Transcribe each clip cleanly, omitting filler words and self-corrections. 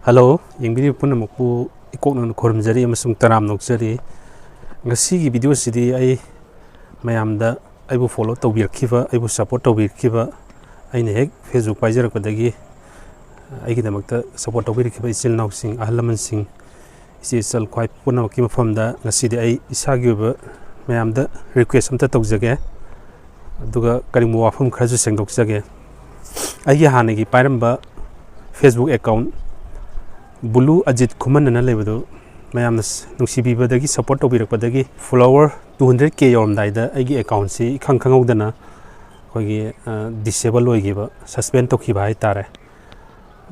Hello, yengbi pun nampu ikut nang korum jari amasung taram nok jari. Ngasi video sidi ai mayam da ai bu follow tawbir kiba ai bu support tawbir kiba ai ne hek Facebook page rak padagi ai ki damakta support tawbir kiba isil nok sing ahlaman sing isi sal kwai puna ki mafam da ngasi di ai isa gi ba mayam da request amta tawjage aduga karim wafam khaju sengdok jage ai gi hanagi pairamba Facebook account Bulu Ajit Kuman na lebedo mayam nungsibi badagi support tobirak badagi follower 200k yom daida aigi account si khang dana kogi disable loigiba suspend tokhiba hai tare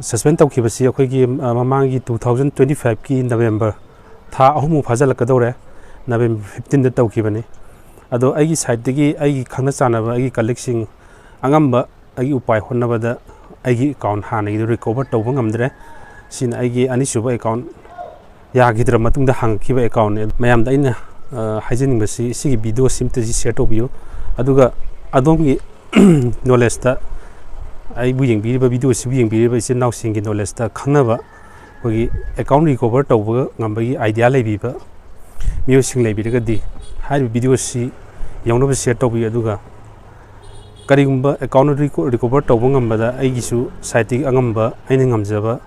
suspend tokhiba si akogi mamangi 2025 ki November tha ahumu phajalakadore November 15 da tokibani ado aigi side dagi aigi khangna chanaba aigi collecting angamba aigi upai honnabada aigi account hanagi recover tawba ngamdre sin aigi anisuba account yakhidare matungda hangkiba account mayam da ina haijening basi sigi video simte ji share tobiyo aduga adongi knowledge ta ai bu yengbi video si bu yengbi isi naw singi knowledge ta khangnaba kogi account recover tawba ngambagi idea leibiba miyo sing leibiraga di hai video si yongno share tobiyo aduga karigumba account recover tawba ngambada aigisu site angamba aina ngamjaba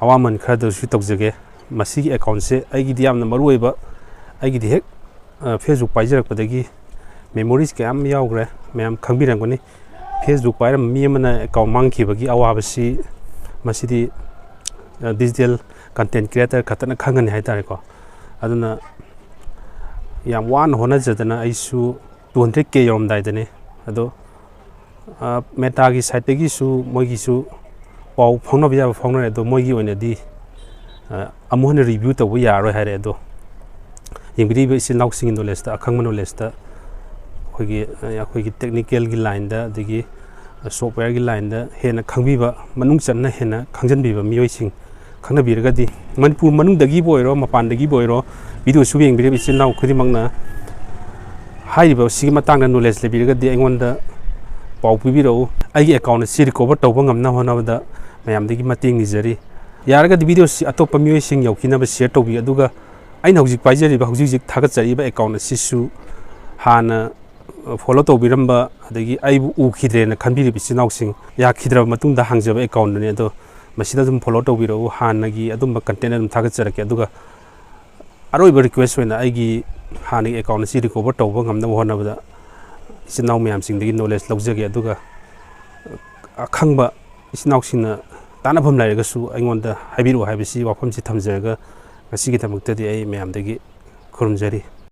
awaman khada su tokjage masigi account se aigi diamna maruiba aigi di hek Facebook page rak padagi memories kam yaugre mem khangbirangoni Facebook page mi mana account mangki bagi awabasi masidi digital content creator khatana khangani haitare ko aduna yam wan hona jadana aisu 200k yom daidane ado meta gi site gi su mogi su pau phongna biya phongna do mogi oina di amuhna review to ya ro hare do yengbi bi sin nauk sing knowledge ta akhangma knowledge ta khogi technical gi line da digi software gi line da hena khangbiba manung channa hena khangjanbiba miyoi sing khangna biraga di manpur manung dagi boiro mapan dagi boiro video su yengbi bi sin nauk khodi mangna haiba sigi matang na knowledge le biraga di engonda pau pibiro ai account si recover tawba ngamna honabada mayam digi mateng ni jari yaraga di video si atopa mioi sing yaukina ba share tobi aduga aina hojik paijari ba hojik thagat jari ba account si su hana follow tobiramba adagi aibu ukhidre na khanbiri bisinau sing yakhidra matungda hangjaba account ne ado masida dum follow tobiro hanagi adum content dum thagat jarake aduga aroi ba request hoina aigi hani account si recover tawba ngamna honabada isinau mayam sing dagi knowledge lawjage aduga akhangba isinau singna tanabam lairagasu aingonda haibiru haibisi wafamsi thamjaraga ngasigi thamuktadi ai mayam dagi khurumjari